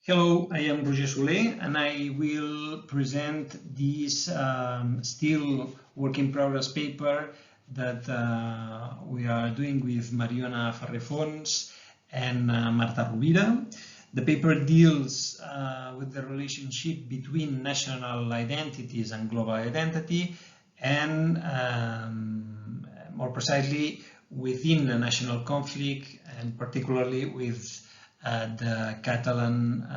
Hello, I am Roger Soler, and I will present this still work in progress paper that we are doing with Mariona Ferrer-Fons and Marta Rovira. The paper deals with the relationship between national identities and global identity, and more precisely within a national conflict, and particularly with the Catalan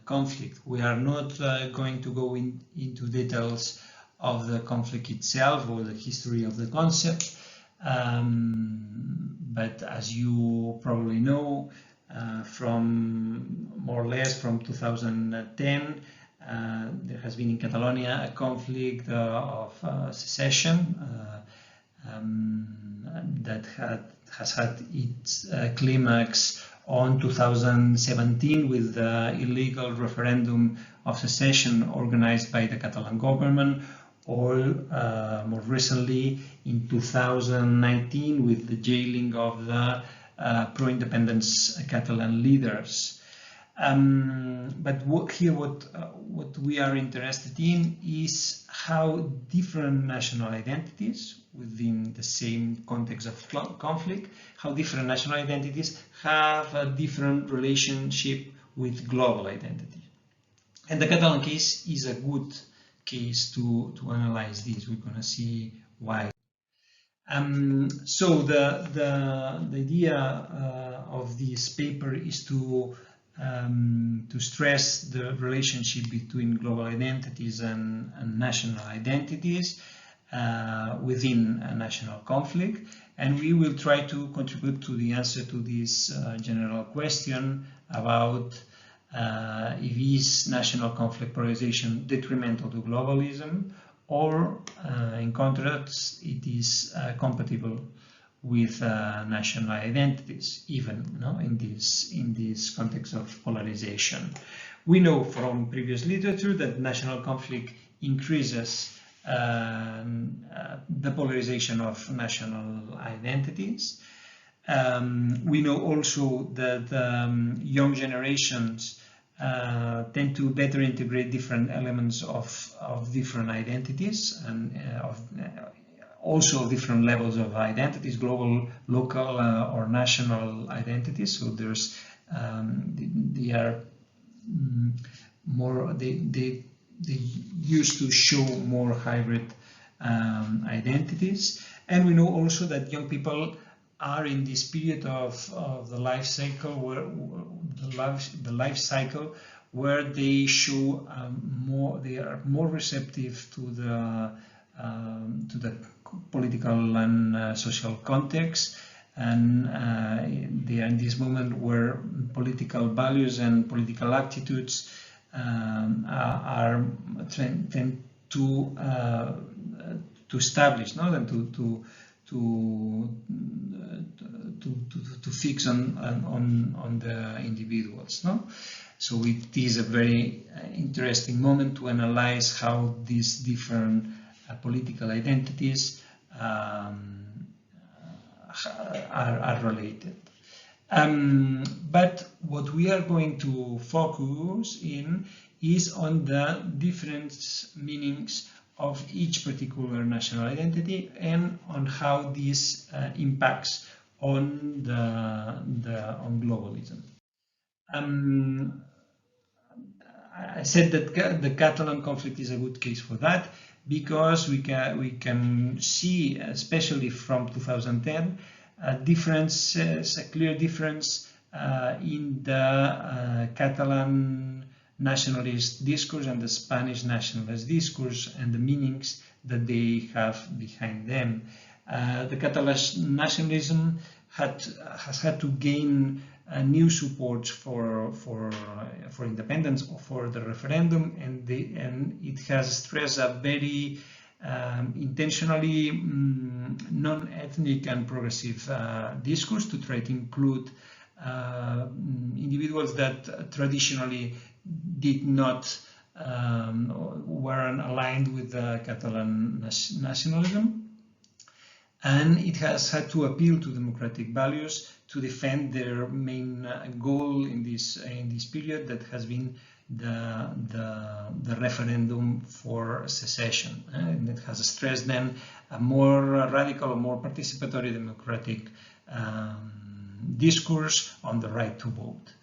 conflict. We are not going to go into details of the conflict itself or the history of the concept, but as you probably know, from more or less from 2010, there has been in Catalonia a conflict of secession that has had its climax on 2017 with the illegal referendum of secession organized by the Catalan government, or more recently in 2019 with the jailing of the pro-independence Catalan leaders. But what we are interested in is how different national identities within the same context of conflict, how different national identities have a different relationship with global identity. And the Catalan case is a good case to analyze this. We're going to see why. So the idea of this paper is to stress the relationship between global identities and national identities within a national conflict, and we will try to contribute to the answer to this general question about if is national conflict polarization detrimental to globalism, or in contrast it is compatible with national identities, even in this context of polarization. We know from previous literature that national conflict increases the polarization of national identities. We know also that young generations tend to better integrate different elements of different identities, and also different levels of identities, global, local, or national identities. So there's they are more they used to show more hybrid identities. And we know also that young people are in this period of the life cycle where they show they are more receptive to the political and social context, and they are in this moment where political values and political attitudes tend to establish, and to fix on the individuals. So it is a very interesting moment to analyze how these different political identities are related. But what we are going to focus in is on the different meanings of each particular national identity, and on how this impacts on globalism. I said that the Catalan conflict is a good case for that, because we can see, especially from 2010, a clear difference in the Catalan nationalist discourse and the Spanish nationalist discourse, and the meanings that they have behind them. The Catalan nationalism has had to gain new support for independence or for the referendum, and it has stressed a very intentionally non-ethnic and progressive discourse to try to include individuals that traditionally did not weren't aligned with the Catalan nationalism. And it has had to appeal to democratic values to defend their main goal in this period, that has been the referendum for secession. And it has stressed then a more radical, a more participatory democratic discourse on the right to vote.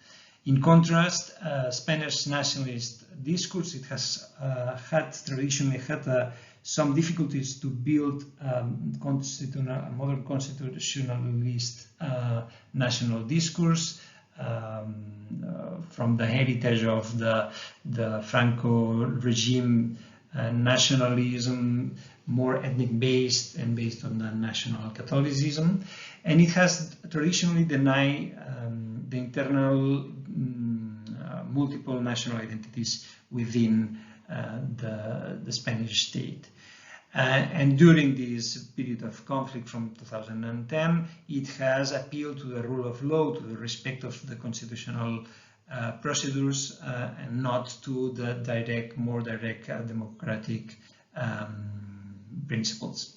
In contrast, Spanish nationalist discourse, it has traditionally had some difficulties to build a modern constitutionalist national discourse from the heritage of the Franco regime nationalism, more ethnic-based and based on the national Catholicism. And it has traditionally denied the internal multiple national identities within the Spanish state. And during this period of conflict from 2010, it has appealed to the rule of law, to the respect of the constitutional procedures, and not to the more direct democratic principles.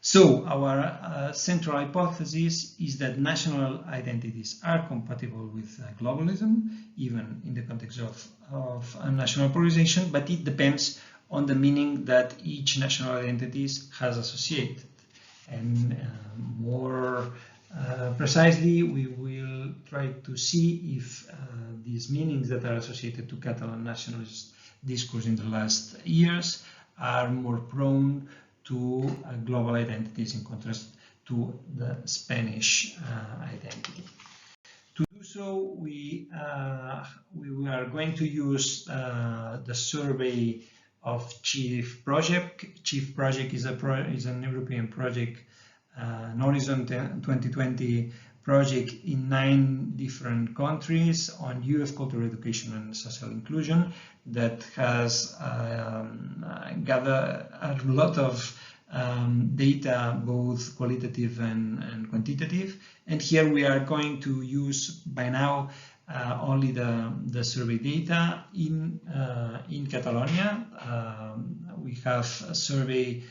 So our central hypothesis is that national identities are compatible with globalism, even in the context of national polarization, but it depends on the meaning that each national identity has associated. And more precisely, we will try to see if these meanings that are associated to Catalan nationalist discourse in the last years are more prone to global identities in contrast to the Spanish identity. To do so, we are going to use the survey of Chief Project. Chief Project is an European project, an Horizon 2020 project in 9 different countries on youth, cultural education and social inclusion, that has gathered a lot of data, both qualitative and quantitative. And here we are going to use by now only the survey data in Catalonia. We have a survey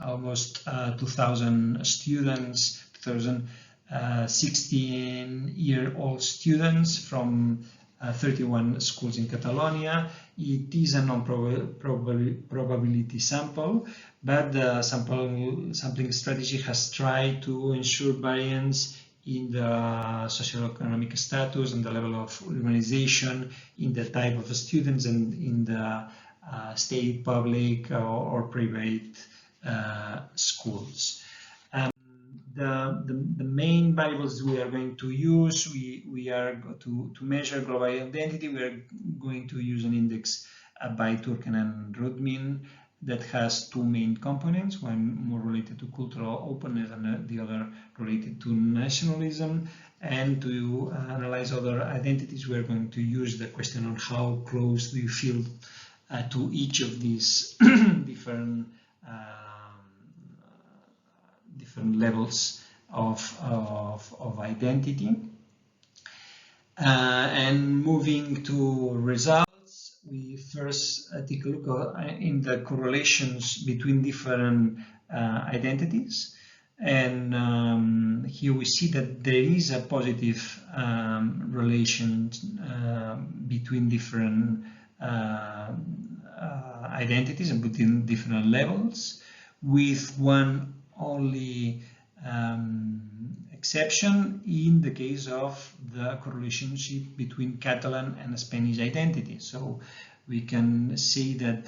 almost 2,000 students, 16-year-old students from 31 schools in Catalonia. It is a non-probability sample, but the sampling strategy has tried to ensure variance in the socioeconomic status and the level of urbanization, in the type of the students, and in the state, public, or private schools. The main variables we are going to use, we are to measure global identity, we are going to use an index by Turken and Rudmin that has 2 main components, one more related to cultural openness and the other related to nationalism. And to analyze other identities, we are going to use the question on how close do you feel to each of these different levels of identity. And moving to results, we first take a look in the correlations between different identities. And here we see that there is a positive relation between different identities and between different levels, with one only exception in the case of the correlationship between Catalan and Spanish identity. So we can see that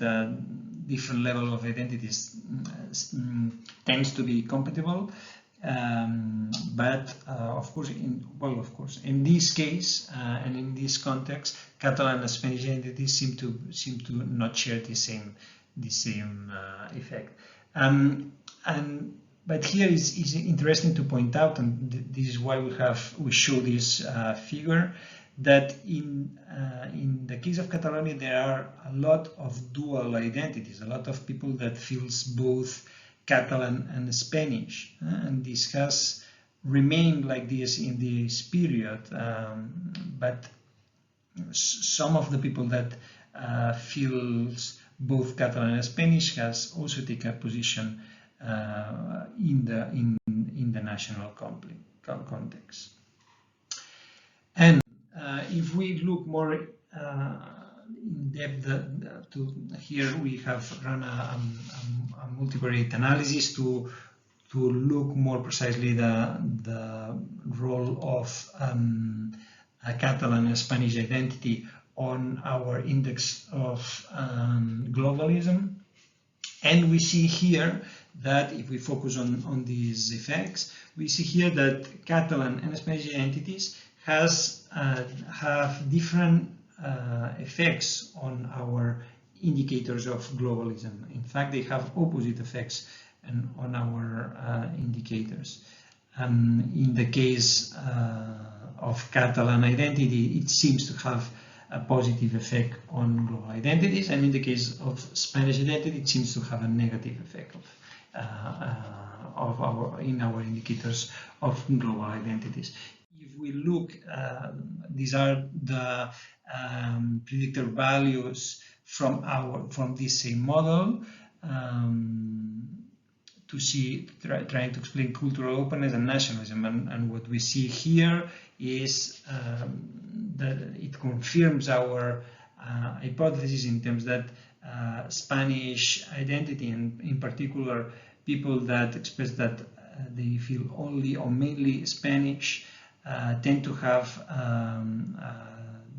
different level of identities tends to be compatible, but of course, in this case and in this context, Catalan and Spanish identities seem to not share the same effect. But here is interesting to point out, and this is why we show this figure, that in the case of Catalonia there are a lot of dual identities, a lot of people that feels both Catalan and Spanish, and this has remained like this in this period. But some of the people that feels both Catalan and Spanish, has also taken a position in the national context. And if we look more in depth to here, we have run a multivariate analysis to look more precisely the role of a Catalan and Spanish identity on our index of globalism. And we see here that if we focus on these effects, we see here that Catalan and Spanish identities have different effects on our indicators of globalism. In fact, they have opposite effects on our indicators. In the case of Catalan identity, it seems to have a positive effect on global identities, and in the case of Spanish identity, it seems to have a negative effect in our indicators of global identities. If we look, these are the predictor values from this same model to see, trying to explain cultural openness and nationalism, and what we see here is that it confirms our hypothesis in terms that Spanish identity, and in particular people that express that they feel only or mainly Spanish, tend to have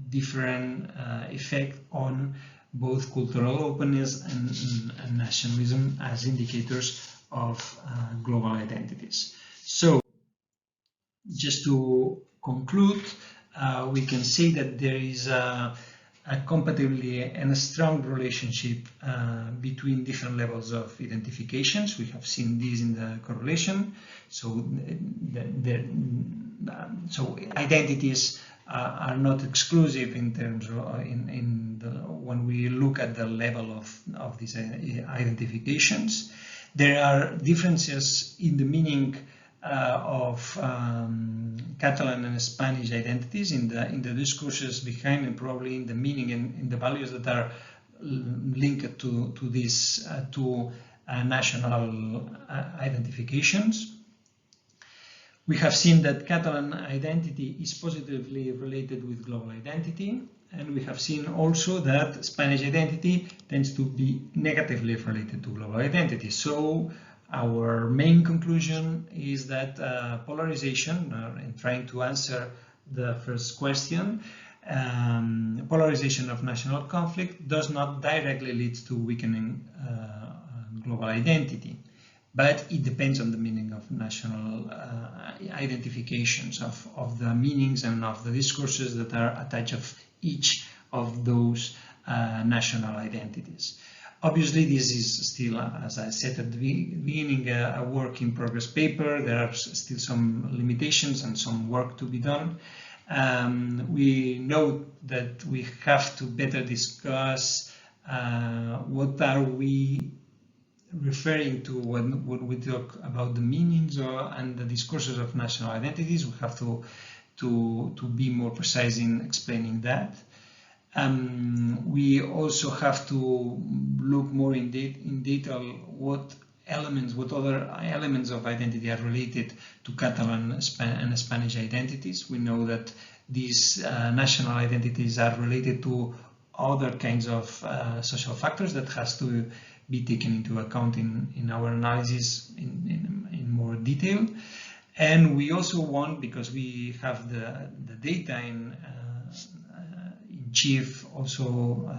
different effect on both cultural openness and nationalism as indicators of global identities. So, just to conclude, we can say that there is a compatibility and a strong relationship between different levels of identifications. We have seen this in the correlation. So, so identities are not exclusive in terms of when we look at the level of these identifications. There are differences in the meaning of Catalan and Spanish identities in the discourses behind, and probably in the meaning and in the values that are linked to these two national identifications. We have seen that Catalan identity is positively related with global identity, and we have seen also that Spanish identity tends to be negatively related to global identity. So our main conclusion is that polarization, in trying to answer the first question, polarization of national conflict does not directly lead to weakening global identity, but it depends on the meaning of national identifications, of the meanings and of the discourses that are attached of each of those national identities. Obviously, this is still, as I said at the beginning, a work in progress paper. There are still some limitations and some work to be done. We know that we have to better discuss what are we referring to when we talk about the meanings and the discourses of national identities. We have to be more precise in explaining that. We also have to look more in detail what other elements of identity are related to Catalan and Spanish identities. We know that these national identities are related to other kinds of social factors that has to be taken into account in our analysis in more detail. And we also want, because we have the data in Chief, also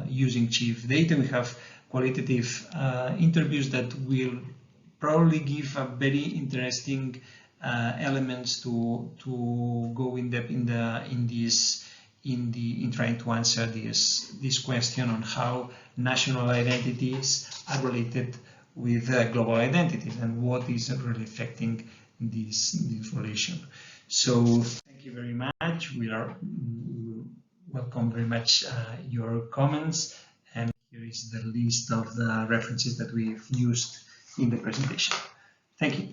using Chief data, we have qualitative interviews that will probably give a very interesting elements to go in depth in trying to answer this question on how national identities are related with global identities and what is really affecting this relation. So thank you very much. We welcome very much your comments, and here is the list of the references that we've used in the presentation. Thank you.